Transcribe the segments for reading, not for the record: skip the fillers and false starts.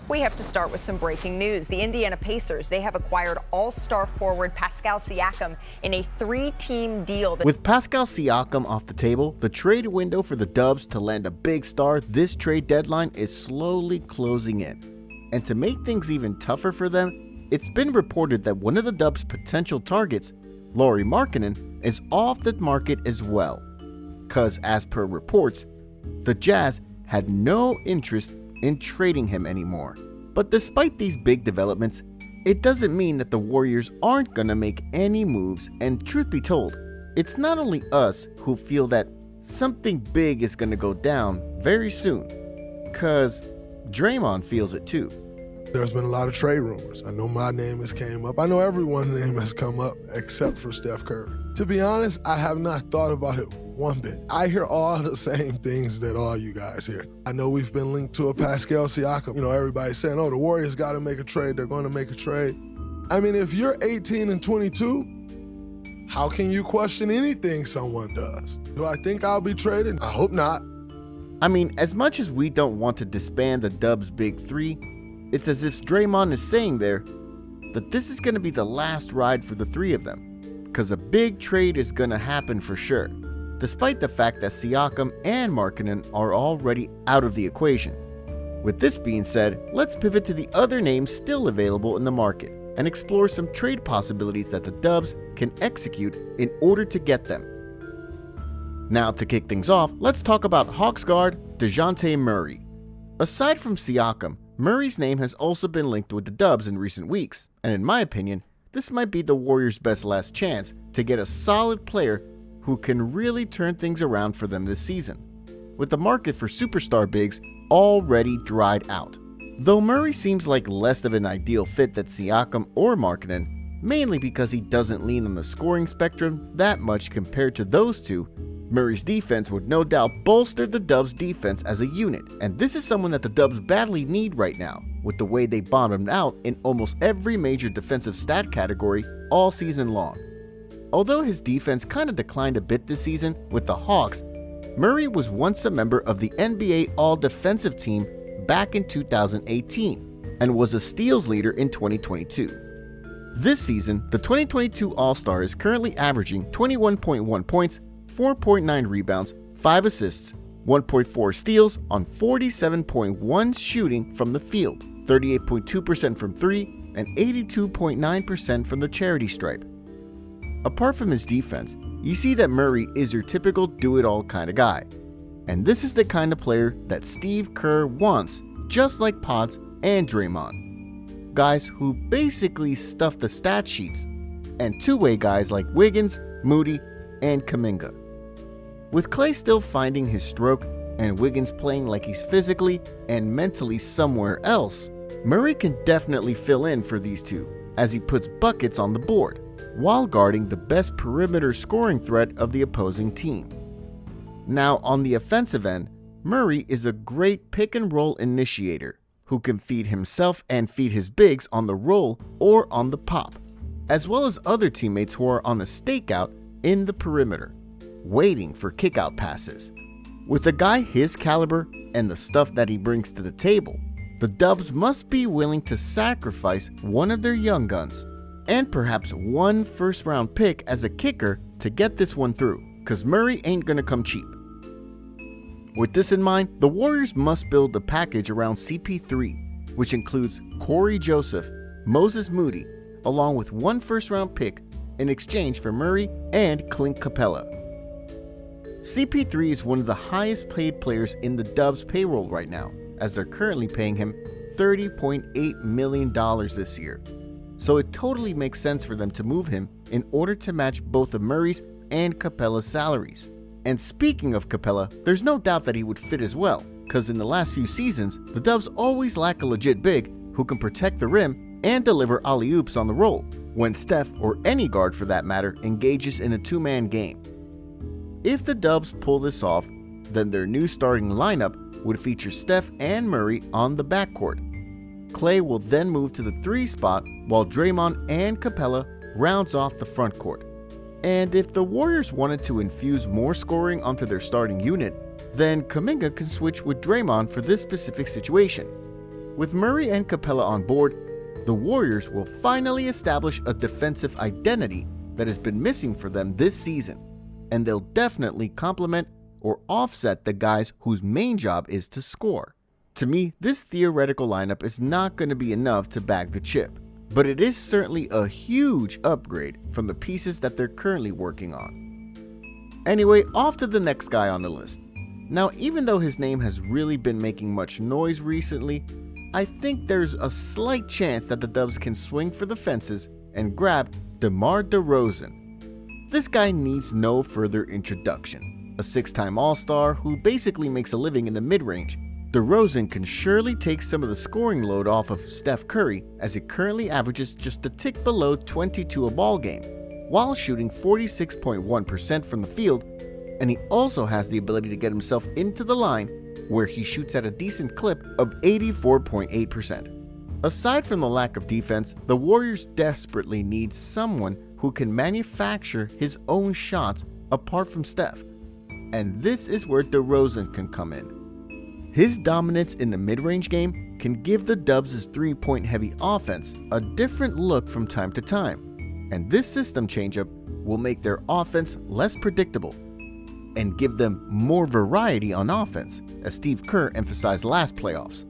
We have to start with some breaking news. The Indiana Pacers, they have acquired all-star forward Pascal Siakam in a 3-team deal. With Pascal Siakam off the table, the trade window for the Dubs to land a big star this trade deadline is slowly closing in. And to make things even tougher for them, it's been reported that one of the Dubs' potential targets, Lauri Markkanen, is off the market as well. Cause as per reports, the Jazz had no interest in trading him anymore. But despite these big developments, it doesn't mean that the Warriors aren't gonna make any moves, and truth be told, it's not only us who feel that something big is gonna go down very soon, cause Draymond feels it too. There's been a lot of trade rumors. I know my name has came up. I know everyone's name has come up except for Steph Curry. To be honest, I have not thought about it one bit. I hear all the same things that all you guys hear. I know we've been linked to a Pascal Siakam. You know, everybody's saying, oh, the Warriors got to make a trade. They're going to make a trade. I mean, if you're 18 and 22, how can you question anything someone does? Do I think I'll be traded? I hope not. I mean, as much as we don't want to disband the Dubs' Big Three, it's as if Draymond is saying there that this is going to be the last ride for the three of them, because a big trade is going to happen for sure, despite the fact that Siakam and Markkanen are already out of the equation. With this being said, let's pivot to the other names still available in the market and explore some trade possibilities that the Dubs can execute in order to get them. Now to kick things off, let's talk about Hawks guard DeJounte Murray. Aside from Siakam, Murray's name has also been linked with the Dubs in recent weeks, and in my opinion, this might be the Warriors' best last chance to get a solid player who can really turn things around for them this season, with the market for superstar bigs already dried out. Though Murray seems like less of an ideal fit than Siakam or Markkanen, mainly because he doesn't lean on the scoring spectrum that much compared to those two, Murray's defense would no doubt bolster the Dubs' defense as a unit, and this is someone that the Dubs badly need right now, with the way they bottomed out in almost every major defensive stat category all season long. Although his defense kind of declined a bit this season with the Hawks, Murray was once a member of the NBA All-Defensive Team back in 2018 and was a steals leader in 2022. This season, the 2022 All-Star is currently averaging 21.1 points, 4.9 rebounds, 5 assists, 1.4 steals on 47.1 shooting from the field, 38.2% from 3, and 82.9% from the charity stripe. Apart from his defense, you see that Murray is your typical do-it-all kind of guy. And this is the kind of player that Steve Kerr wants, just like Potts and Draymond. Guys who basically stuff the stat sheets, and two-way guys like Wiggins, Moody, and Kuminga. With Klay still finding his stroke and Wiggins playing like he's physically and mentally somewhere else, Murray can definitely fill in for these two as he puts buckets on the board while guarding the best perimeter scoring threat of the opposing team. Now on the offensive end, Murray is a great pick and roll initiator who can feed himself and feed his bigs on the roll or on the pop, as well as other teammates who are on a stakeout in the perimeter, waiting for kickout passes. With a guy his caliber and the stuff that he brings to the table, the Dubs must be willing to sacrifice one of their young guns and perhaps one first-round pick as a kicker to get this one through, because Murray ain't gonna come cheap. With this in mind, the Warriors must build the package around CP3, which includes Corey Joseph, Moses Moody, along with one first-round pick in exchange for Murray and Clint Capella. CP3 is one of the highest paid players in the Dubs payroll right now, as they're currently paying him $30.8 million this year. So it totally makes sense for them to move him in order to match both of Murray's and Capella's salaries. And speaking of Capella, there's no doubt that he would fit as well, because in the last few seasons, the Dubs always lack a legit big who can protect the rim and deliver alley-oops on the roll, when Steph, or any guard for that matter, engages in a two-man game. If the Dubs pull this off, then their new starting lineup would feature Steph and Murray on the backcourt. Klay will then move to the 3 spot while Draymond and Capella rounds off the front court. And if the Warriors wanted to infuse more scoring onto their starting unit, then Kuminga can switch with Draymond for this specific situation. With Murray and Capella on board, the Warriors will finally establish a defensive identity that has been missing for them this season, and they'll definitely complement or offset the guys whose main job is to score. To me, this theoretical lineup is not going to be enough to bag the chip, but it is certainly a huge upgrade from the pieces that they're currently working on. Anyway, off to the next guy on the list. Now, even though his name has really been making much noise recently, I think there's a slight chance that the Dubs can swing for the fences and grab DeMar DeRozan. This guy needs no further introduction. A 6-time All-Star who basically makes a living in the mid-range, DeRozan can surely take some of the scoring load off of Steph Curry, as he currently averages just a tick below 22 a ball game, while shooting 46.1% from the field, and he also has the ability to get himself into the line where he shoots at a decent clip of 84.8%. Aside from the lack of defense, the Warriors desperately need someone who can manufacture his own shots apart from Steph, and this is where DeRozan can come in. His dominance in the mid-range game can give the Dubs' three-point heavy offense a different look from time to time, and this system changeup will make their offense less predictable and give them more variety on offense, as Steve Kerr emphasized last playoffs.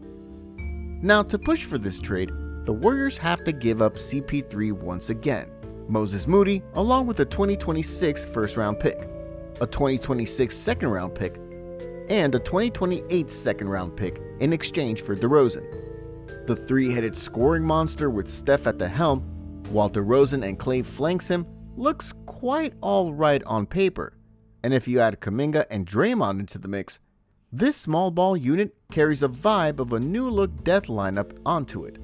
Now, to push for this trade, the Warriors have to give up CP3 once again, Moses Moody, along with a 2026 first-round pick, a 2026 second-round pick, and a 2028 second-round pick in exchange for DeRozan. The three-headed scoring monster with Steph at the helm, while DeRozan and Klay flanks him, looks quite alright on paper. And if you add Kuminga and Draymond into the mix, this small ball unit carries a vibe of a new-look death lineup onto it.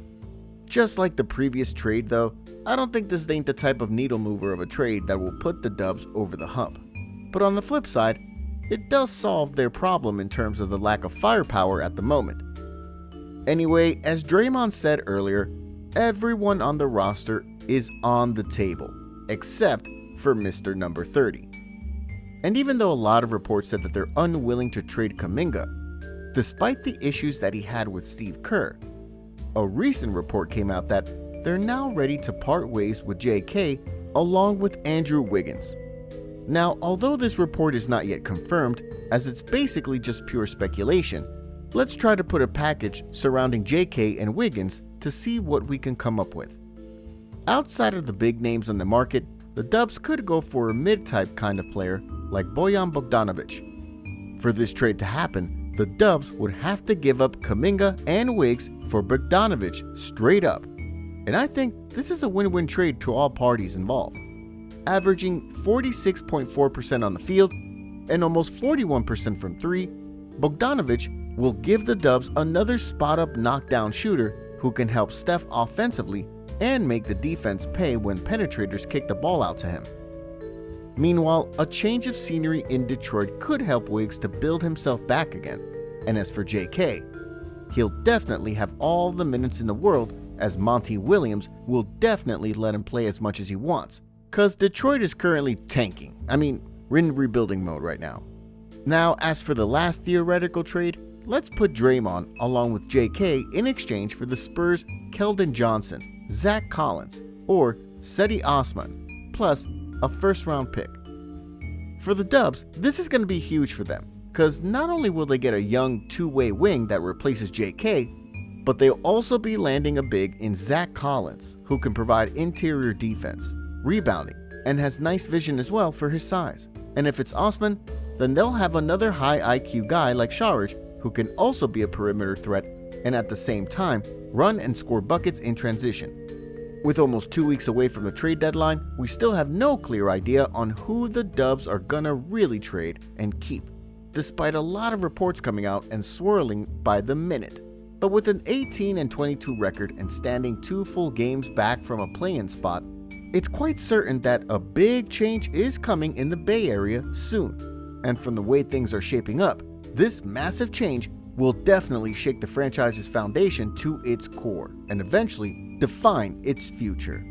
Just like the previous trade though, I don't think this ain't the type of needle mover of a trade that will put the Dubs over the hump. But on the flip side, it does solve their problem in terms of the lack of firepower at the moment. Anyway, as Draymond said earlier, everyone on the roster is on the table, except for Mr. Number 30. And even though a lot of reports said that they're unwilling to trade Kuminga, despite the issues that he had with Steve Kerr, a recent report came out that they're now ready to part ways with JK along with Andrew Wiggins. Now, although this report is not yet confirmed, as it's basically just pure speculation, let's try to put a package surrounding JK and Wiggins to see what we can come up with. Outside of the big names on the market, the Dubs could go for a mid-type kind of player like Bojan Bogdanovic. For this trade to happen, the Dubs would have to give up Kuminga and Wiggs for Bogdanovic straight up. And I think this is a win-win trade to all parties involved. Averaging 46.4% on the field and almost 41% from three, Bogdanovic will give the Dubs another spot-up knockdown shooter who can help Steph offensively and make the defense pay when penetrators kick the ball out to him. Meanwhile, a change of scenery in Detroit could help Wiggs to build himself back again. And as for JK, he'll definitely have all the minutes in the world, as Monty Williams will definitely let him play as much as he wants, cause Detroit is currently tanking. We're in rebuilding mode right now. Now, as for the last theoretical trade, let's put Draymond along with JK in exchange for the Spurs' Keldon Johnson, Zach Collins, or Seti Osman, plus a first-round pick. For the Dubs, this is going to be huge for them, because not only will they get a young two-way wing that replaces JK, but they'll also be landing a big in Zach Collins, who can provide interior defense, rebounding, and has nice vision as well for his size. And if it's Osman, then they'll have another high IQ guy like Saric, who can also be a perimeter threat and at the same time run and score buckets in transition. With almost 2 weeks away from the trade deadline, we still have no clear idea on who the Dubs are gonna really trade and keep, despite a lot of reports coming out and swirling by the minute. But with an 18-22 record and standing 2 full games back from a play-in spot, it's quite certain that a big change is coming in the Bay Area soon. And from the way things are shaping up, this massive change will definitely shake the franchise's foundation to its core and eventually define its future.